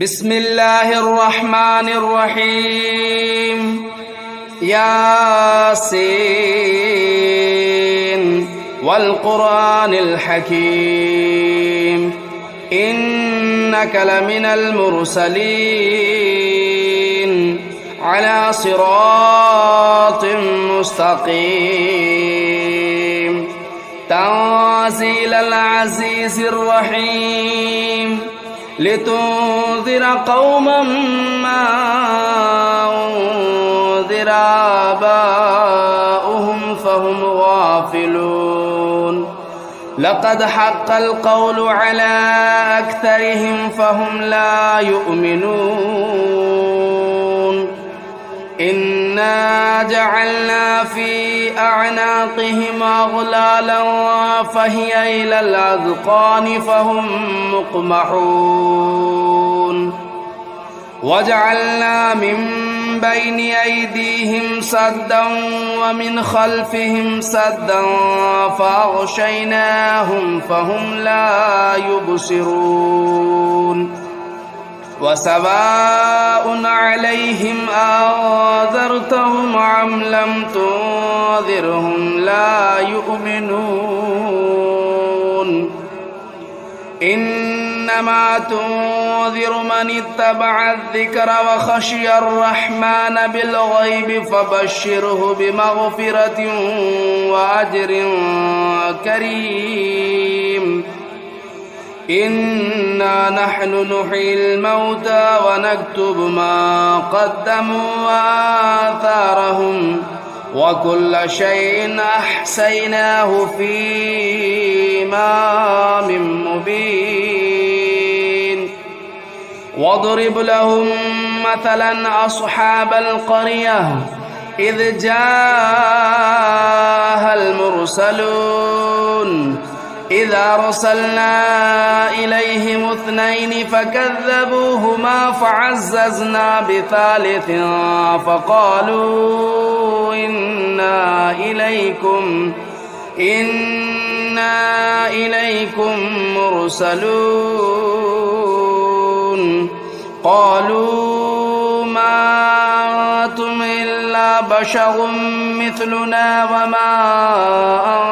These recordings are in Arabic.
بسم الله الرحمن الرحيم ياسين والقرآن الحكيم إنك لمن المرسلين على صراط مستقيم تنزيل العزيز الرحيم لتنذر قوما ما أنذر آباؤهم فهم غافلون لقد حق القول على أكثرهم فهم لا يؤمنون إنا جعلنا في أعناقهم أغلالا فهي إلى الأذقان فهم مقمحون وجعلنا من بين أيديهم سدا ومن خلفهم سدا فأغشيناهم فهم لا يبصرون وسواء عليهم أنذرتهم أم لم تنذرهم لا يؤمنون إنما تنذر من اتبع الذكر وخشي الرحمن بالغيب فبشره بمغفرة وأجر كريم إنا نحن نحيي الموتى ونكتب ما قدموا وآثارهم وكل شيء أحصيناه في إمام مبين واضرب لهم مثلا أصحاب القرية إذ جاءها المرسلون إذ أرسلنا إليهم اثنين فكذبوهما فعززنا بثالث فقالوا إنا إليكم مرسلون قالوا ما أنتم إلا بشر مثلنا وما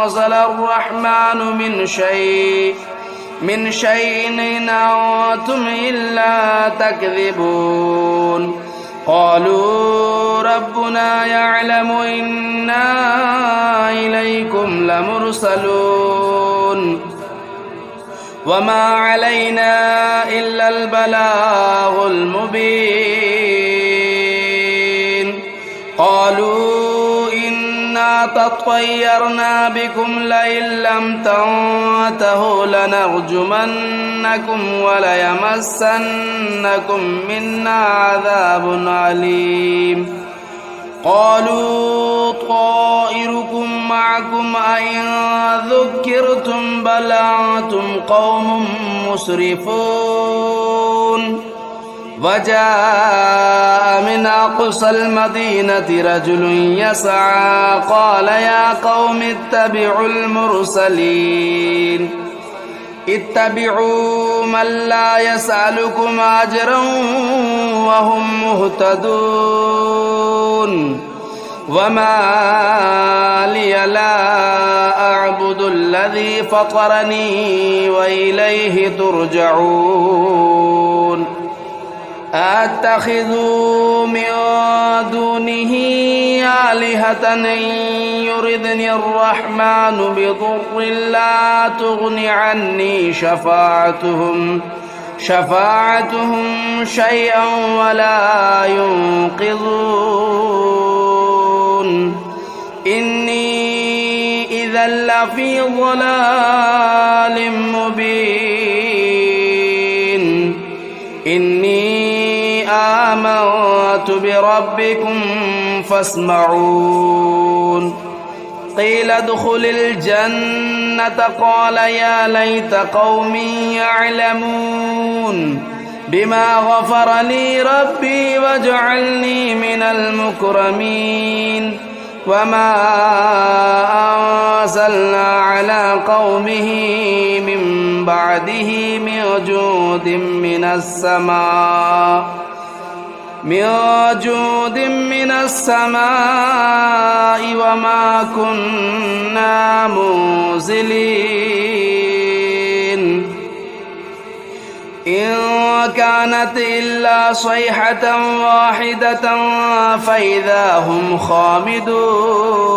أنزل الرحمن من شيء إن أنتم إلا تكذبون قالوا ربنا يعلم إنا إليكم لمرسلون وما علينا إلا البلاغ المبين قالوا إنا تطيرنا بكم لئن لم تنتهوا لنرجمنكم وليمسنكم منا عذاب أليم قالوا طائركم معكم أئن ذكرتم بل أنتم قوم مسرفون وجاء من أقصى المدينة رجل يسعى قال يا قوم اتبعوا المرسلين اتبعوا من لا يسألكم أجرا وهم مهتدون وما لي لا أعبد الذي فطرني وإليه ترجعون أتخذوا من دونه آلهة إن يردني الرحمن بضر لا تغن عني شفاعتهم شيئا ولا ينقذون إني إذا لفي ضلال مبين إني آمنت بربكم فاسمعون قيل ادخل الجنة قال يا ليت قومي يعلمون بما غفر لي ربي وجعلني من المكرمين وما أنزلنا على قومه من بعده من جود من السماء وما كنا منزلين إن كانت إلا صيحة واحدة فإذا هم خامدون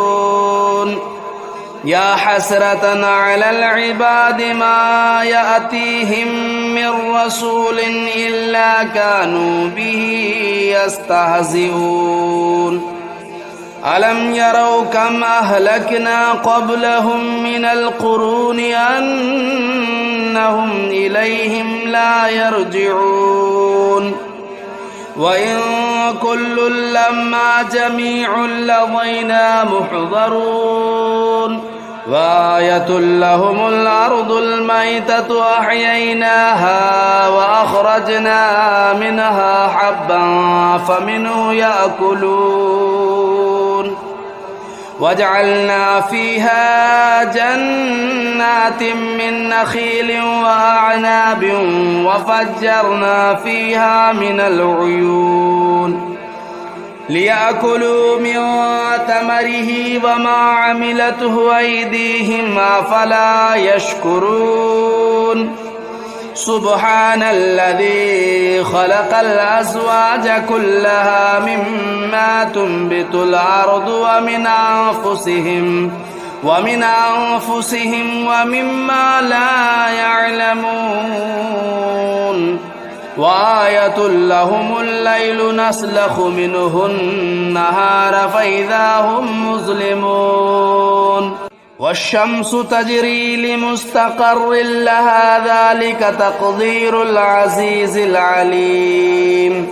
يا حسرة على العباد ما يأتيهم من رسول إلا كانوا به يستهزئون ألم يروا كم أهلكنا قبلهم من القرون أنهم إليهم لا يرجعون وإن كل لما جميع لدينا محضرون وآية لهم الأرض الميتة أحييناها وأخرجنا منها حبا فمنه يأكلون وجعلنا فيها جنات من نخيل وأعناب وفجرنا فيها من العيون ليأكلوا من ثمره وما عملته أيديهم أفلا يشكرون سبحان الذي خلق الأزواج كلها مما تنبت الأرض ومن أنفسهم ومما لا يعلمون وآية لهم الليل نسلخ منه النهار فإذا هم مظلمون والشمس تجري لمستقر لها ذلك تقدير العزيز العليم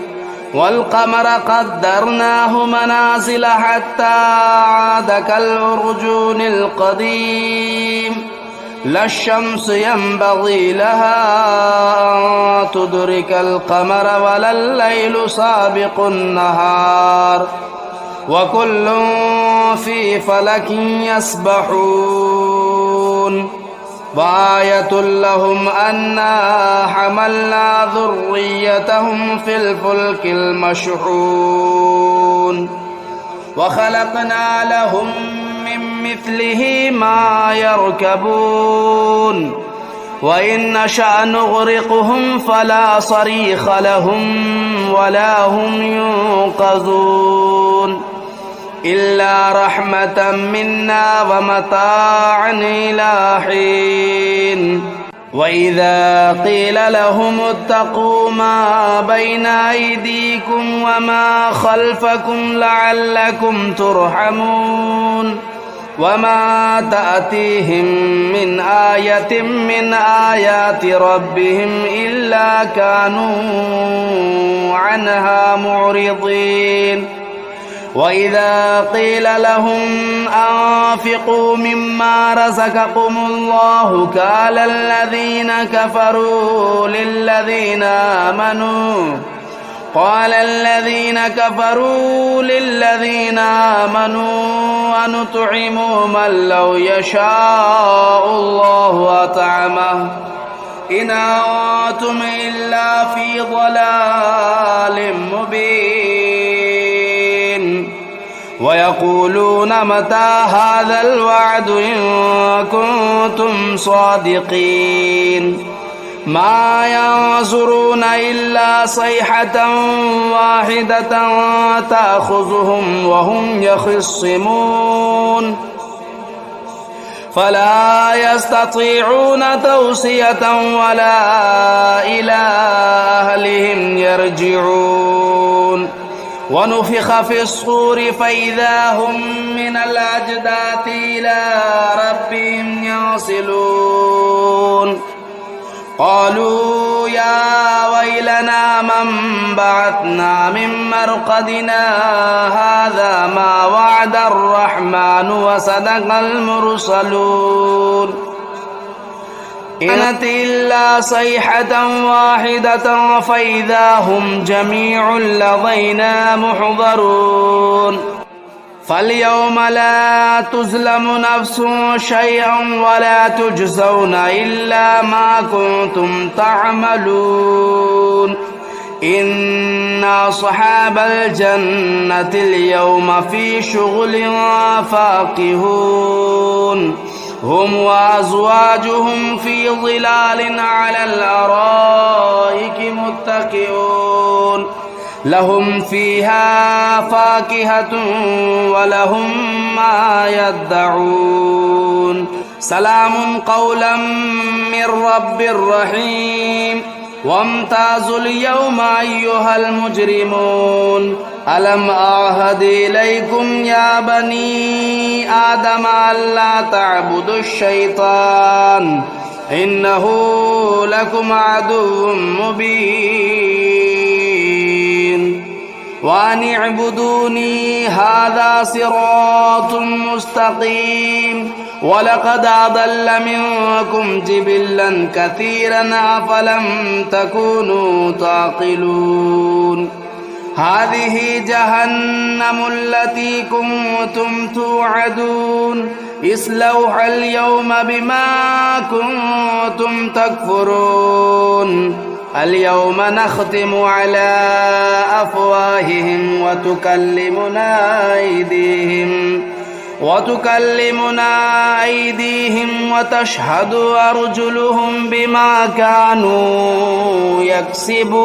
والقمر قدرناه منازل حتى عاد كالعرجون القديم لا الشمس ينبغي لها أن تدرك القمر ولا الليل سابق النهار وكل في فلك يسبحون وآية لهم أنا حملنا ذريتهم في الفلك المشحون وخلقنا لهم من مثله ما يركبون وإن نشأ نغرقهم فلا صريخ لهم ولا هم ينقذون إلا رحمة منا ومتاعا إلى حين وإذا قيل لهم اتقوا ما بين أيديكم وما خلفكم لعلكم ترحمون وما تأتيهم من آية من آيات ربهم إلا كانوا عنها معرضين وإذا قيل لهم أنفقوا مما رزقكم الله قال الذين كفروا للذين آمنوا ونطعم من لو يشاء الله أطعمه إن أنتم إلا في ضلال مبين ويقولون متى هذا الوعد إن كنتم صادقين ما ينظرون إلا صيحة واحدة تأخذهم وهم يخصمون فلا يستطيعون توصية ولا إلى أهلهم يرجعون ونفخ في الصور فإذا هم من الأجداث إلى ربهم ينسلون قالوا يا ويلنا من بعثنا من مرقدنا هذا ما وعد الرحمن وصدق المرسلون إن كانت إلا صيحة واحدة فإذا هم جميع لدينا محضرون فاليوم لا تظلم نفس شيئا ولا تجزون إلا ما كنتم تعملون إن أصحاب الجنة اليوم في شغل فاكهون هم وأزواجهم في ظلال على الأرائك متكئون لهم فيها فاكهة ولهم ما يدعون سلام قولا من رب رحيم وامتازوا اليوم أيها المجرمون ألم أعهد إليكم يا بني آدم ألا تعبدوا الشيطان إنه لكم عدو مبين وأن اعبدوني هذا صراط مستقيم ولقد أضل منكم جبلا كثيرا أفلم تكونوا تعقلون هذه جهنم التي كنتم توعدون اصلوها اليوم بما كنتم تكفرون اليوم نختم على أفواههم وتكلمنا أيديهم وتشهد أرجلهم بما كانوا يكسبون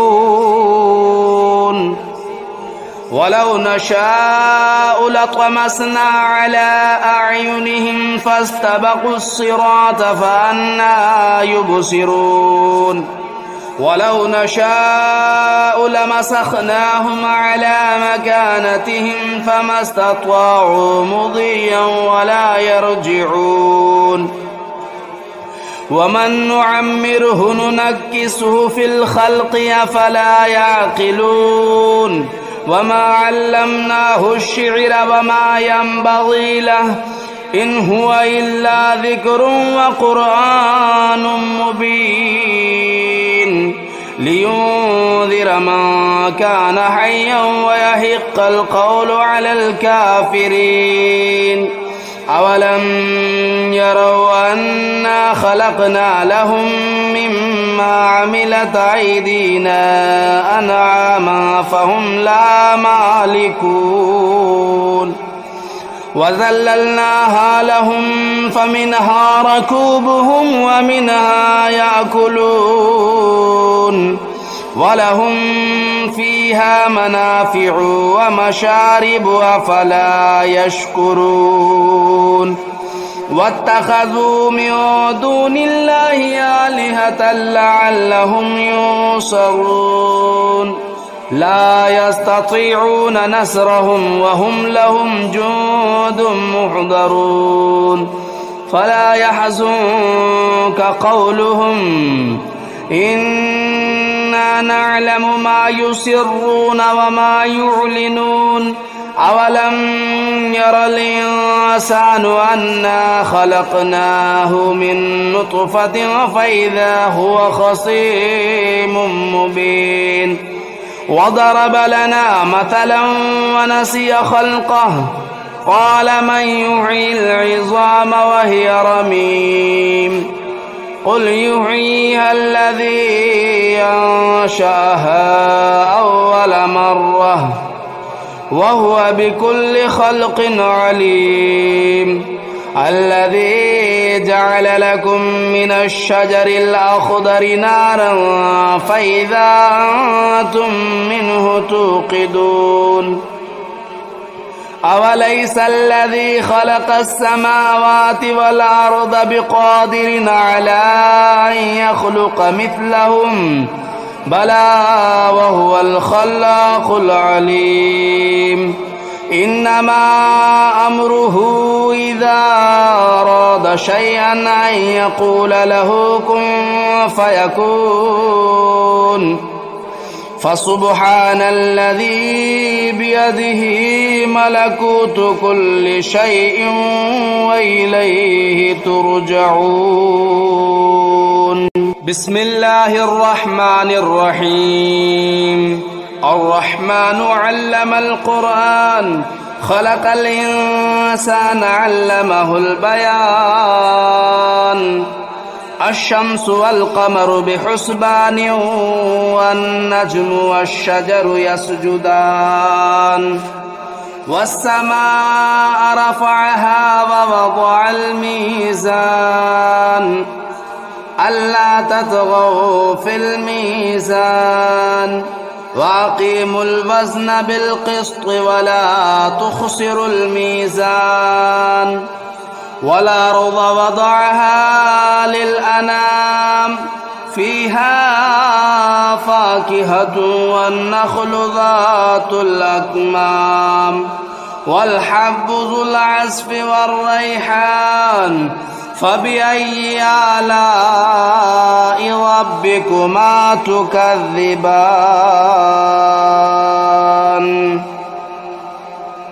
ولو نشاء لطمسنا على أعينهم فاستبقوا الصراط فأنى يبصرون ولو نشاء لمسخناهم على مكانتهم فما استطاعوا مضيا ولا يرجعون ومن نعمره ننكسه في الخلق أفلا يعقلون وما علمناه الشعر وما ينبغي له إن هو إلا ذكر وقرآن مبين لينذر من كان حيا ويحق القول على الكافرين أولم يروا أنا خلقنا لهم مما عملت أيدينا أنعاما فهم لا مالكون وذللناها لهم فمنها ركوبهم ومنها يأكلون ولهم فيها منافع ومشارب أفلا يشكرون واتخذوا من دون الله آلهة لعلهم ينصرون لا يستطيعون نصرهم وهم لهم جند محضرون فلا يحزنك قولهم إنا نعلم ما يسرون وما يعلنون أولم ير الإنسان أنا خلقناه من نطفة فإذا هو خصيم مبين وضرب لنا مثلا ونسي خلقه قال من يحيي العظام وهي رميم قل يحييها الذي أنشأها أول مرة وهو بكل خلق عليم الذي جعل لكم من الشجر الأخضر نارا فإذا أنتم منه توقدون أوليس الذي خلق السماوات والأرض بقادر على أن يخلق مثلهم بلى وهو الخلاق العليم إنما أمره إذا أراد شيئا أن يقول له كن فيكون فسبحان الذي بيده ملكوت كل شيء وإليه ترجعون بسم الله الرحمن الرحيم الرحمن علم القرآن خلق الإنسان علمه البيان الشمس والقمر بحسبان والنجم والشجر يسجدان والسماء رفعها ووضع الميزان ألا تطغوا في الميزان وأقيموا الوزن بالقسط ولا تخسروا الميزان والأرض وضعها للأنام فيها فاكهة والنخل ذات الأكمام والحب ذو العصف والريحان فبأي آلاء ربكما تكذبان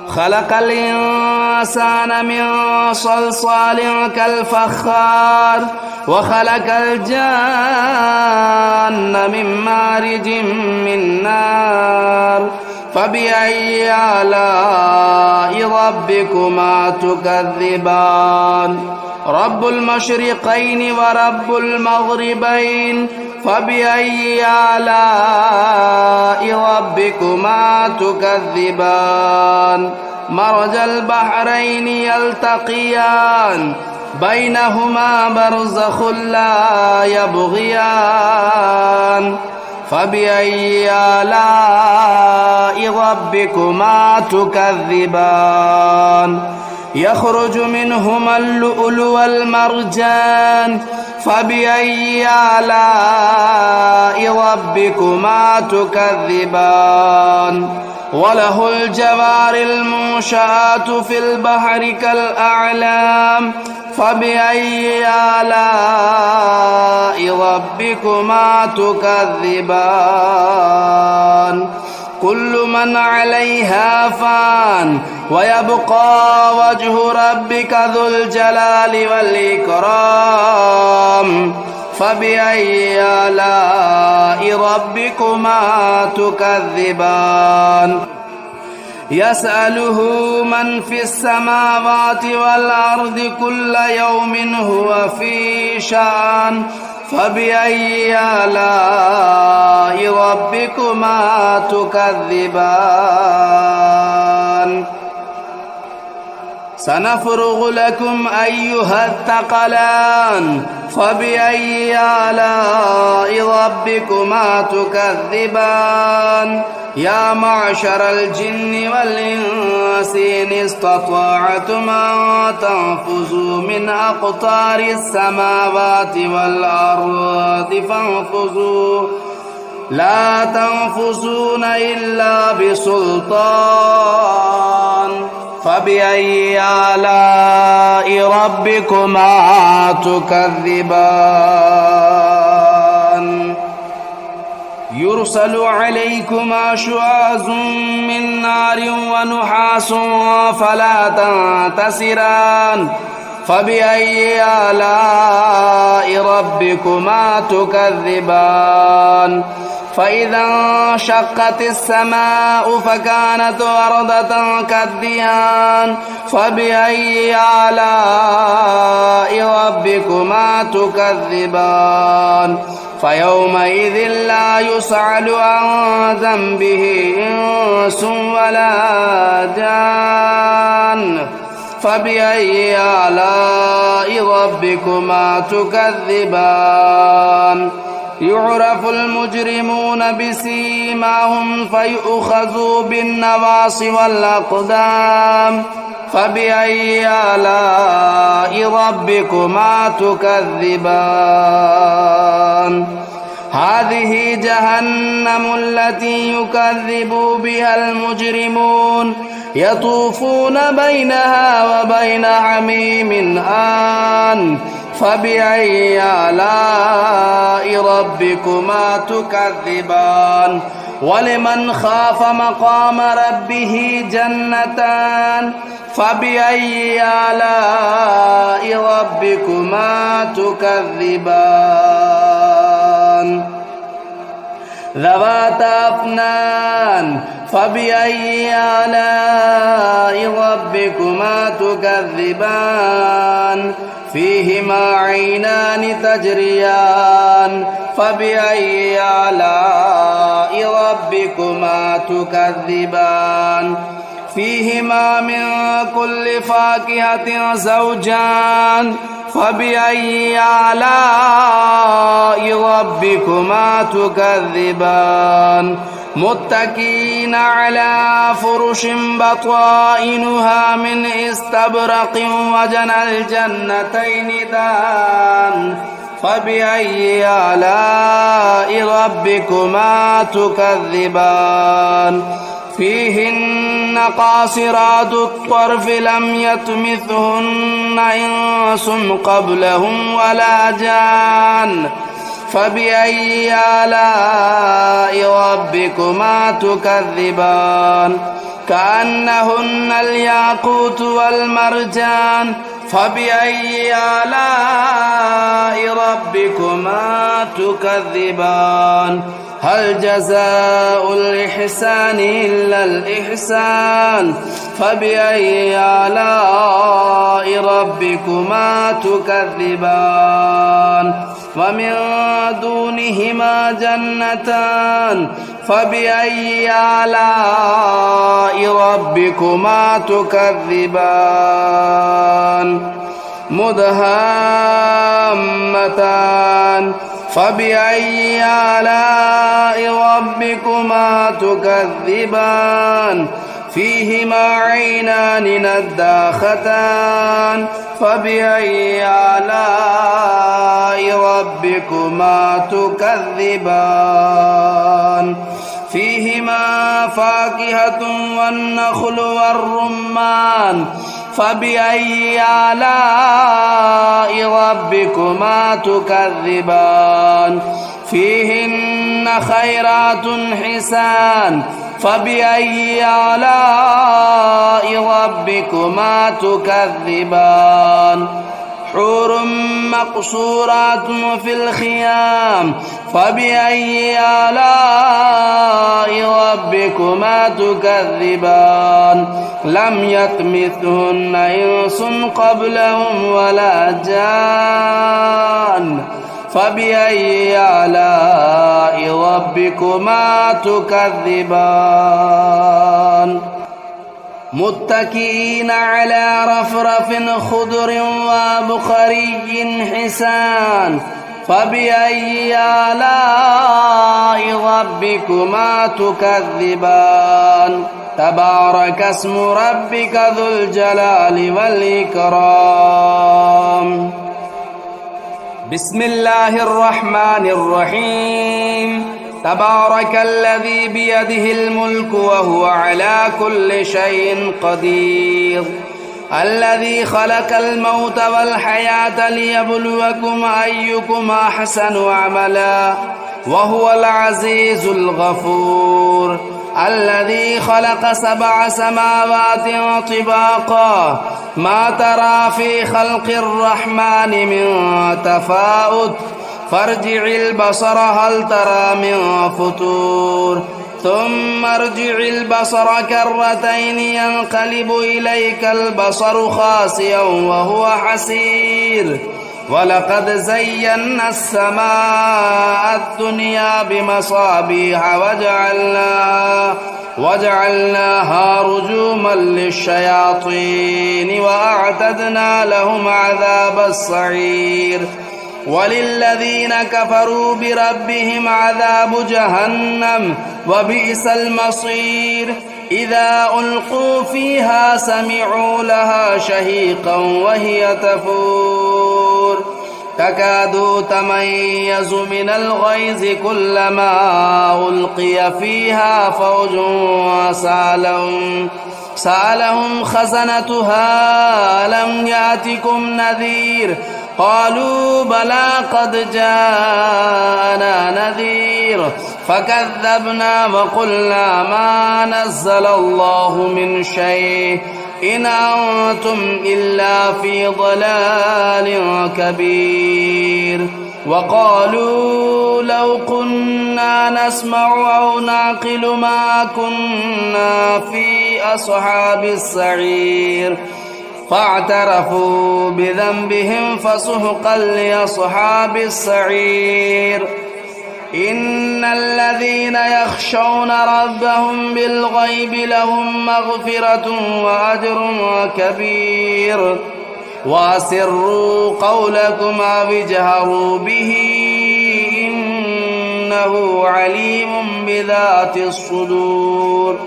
خلق الإنسان من صلصال كالفخار وخلق الجان من مارج من نار فبأي آلاء ربكما تكذبان رب المشرقين ورب المغربين فبأي آلاء ربكما تكذبان مرج البحرين يلتقيان بينهما برزخ لا يبغيان فبأي آلاء ربكما تكذبان يخرج منهما اللؤلؤ والمرجان فبأي آلاء ربكما تكذبان وله الجوار المنشآت في البحر كالأعلام فبأي آلاء ربكما تكذبان كل من عليها فان ويبقى وجه ربك ذو الجلال والإكرام فبأي آلاء ربكما تكذبان يسأله من في السماوات والأرض كل يوم هو في شأن فبأي آلاء ربكما تكذبان سنفرغ لكم أيها الثقلان فبأي آلاء ربكما تكذبان يا معشر الجن والإنس إن استطعتم أن تنفذوا من أقطار السماوات والأرض فانفذوا لا تنفذون إلا بسلطان فبأي آلاء ربكما تكذبان يرسل عليكما شواظ من نار ونحاس فلا تنتصران فبأي آلاء ربكما تكذبان فإذا انشقت السماء فكانت وردة كالدهان فبأي آلاء ربكما تكذبان فيومئذ لا يسأل عن ذنبه إنس ولا جان فبأي آلاء ربكما تكذبان يعرف المجرمون بسيماهم فيؤخذوا بالنواصي والأقدام فبأي آلاء ربكما تكذبان هذه جهنم التي يكذب بها المجرمون يطوفون بينها وبين حميم آن فبأي آلاء ربكما تكذبان ولمن خاف مقام ربه جنتان فبأي آلاء ربكما تكذبان ذواتا أفنان فبأي آلاء ربكما تكذبان فيهما عينان تجريان فبأي آلاء ربكما تكذبان فيهما من كل فاكهة زوجان فبأي آلاء ربكما تكذبان متكئين على فرش بطائنها من استبرق وجنى الجنتين دان فبأي آلاء ربكما تكذبان فيهن قاصرات الطرف لم يطمثهن إنس قبلهم ولا جان فبأي آلاء ربكما تكذبان كأنهن الياقوت والمرجان فبأي آلاء ربكما تكذبان هل جزاء الإحسان إلا الإحسان فبأي آلاء ربكما تكذبان ومن دونهما جنتان فبأي آلاء ربكما تكذبان مدهامتان فبأي آلاء ربكما تكذبان فيهما عينان نضاختان فبأي آلاء ربكما تكذبان فيهما فاكهة والنخل والرمان فبأي آلاء ربكما تكذبان فيهن خيرات حسان فبأي آلاء ربكما تكذبان حور مقصورات في الخيام فبأي آلاء ربكما تكذبان لم يطمثهن إنس قبلهم ولا جان فبأي آلاء ربكما تكذبان متكئين على رفرف خضر وبخري حسان فبأي آلاء ربكما تكذبان تبارك اسم ربك ذو الجلال والإكرام بسم الله الرحمن الرحيم تبارك الذي بيده الملك وهو على كل شيء قدير الذي خلق الموت والحياة ليبلوكم أيكم أحسن عملا وهو العزيز الغفور الذي خلق 7 سماوات طباقا ما ترى في خلق الرحمن من تفاوت فارجع البصر هل ترى من فطور ثم ارجع البصر كرتين ينقلب إليك البصر خاسئا وهو حسير ولقد زينا السماء الدنيا بمصابيح وجعلناها رجوما للشياطين وأعتدنا لهم عذاب السعير وللذين كفروا بربهم عذاب جهنم وبئس المصير إذا ألقوا فيها سمعوا لها شهيقا وهي تفور تكاد تميز من الغيظ كلما ألقي فيها فوج سألهم خزنتها ألم يأتكم نذير قالوا بلى قد جاءنا نذير فكذبنا وقلنا ما نزل الله من شيء إن أنتم إلا في ضلال كبير وقالوا لو كنا نسمع أو نعقل ما كنا في أصحاب السعير فاعترفوا بذنبهم فسحقا لأصحاب السعير إن الذين يخشون ربهم بالغيب لهم مغفرة وأجر كبير وأسروا قولكم أو اجهروا به إنه عليم بذات الصدور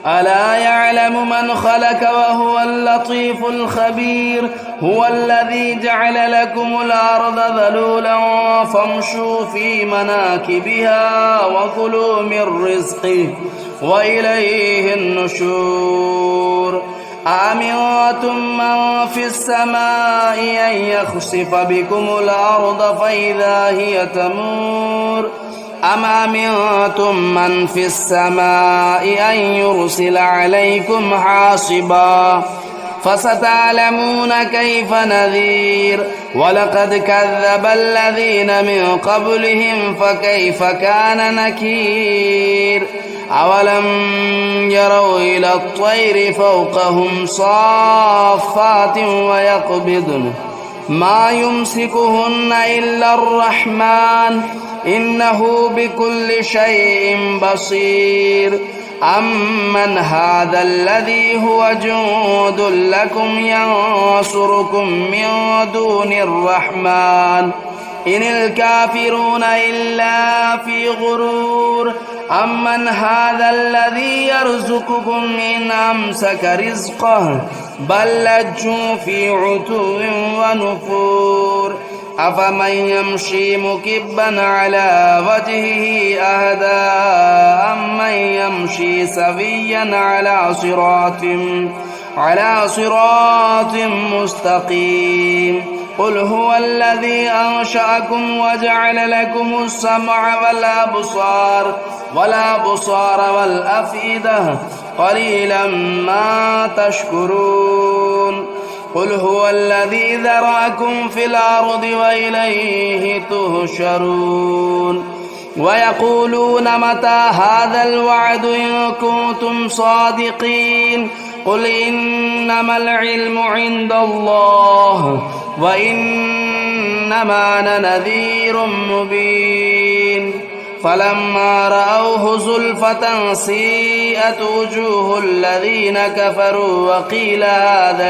ألا يعلم من خلق وهو اللطيف الخبير هو الذي جعل لكم الأرض ذلولا فامشوا في مناكبها وكلوا من رزقه وإليه النشور أأمنتم من في السماء أن يخسف بكم الأرض فإذا هي تمور أم أمنتم من في السماء أن يرسل عليكم حاصبا فستعلمون كيف نذير ولقد كذب الذين من قبلهم فكيف كان نكير أولم يروا إلى الطير فوقهم صافات ويقبضن ما يمسكهن إلا الرحمن إنه بكل شيء بصير أمن هذا الذي هو جند لكم ينصركم من دون الرحمن إن الكافرون إلا في غرور أمن هذا الذي يرزقكم إن أمسك رزقه بل لجوا في عتو ونفور أفمن يمشي مكبا على وجهه أهدى أمن يمشي سويا على صراط مستقيم قل هو الذي أنشأكم وجعل لكم السمع والأبصار والأفئدة قليلا ما تشكرون قل هو الذي ذرأكم في الأرض وإليه تهشرون ويقولون متى هذا الوعد إن كنتم صادقين قل إنما العلم عند الله وإنما أنا نذير مبين فلما رأوه زلفة سيئت وجوه الذين كفروا وقيل هذا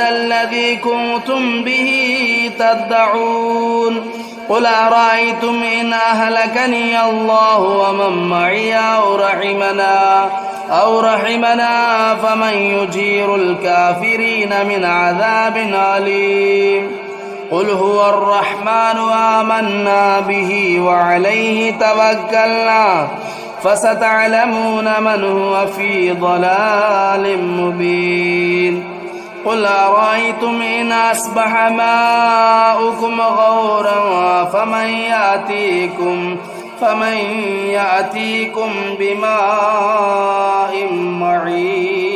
الذي كنتم به تدعون قل أرأيتم إن أهلكني الله ومن معي أو رحمنا فمن يجير الكافرين من عذاب أليم قل هو الرحمن آمنا به وعليه توكلنا فستعلمون من هو في ضلال مبين قل أرأيتم إن أصبح ماؤكم غورا فمن يأتيكم بماء معين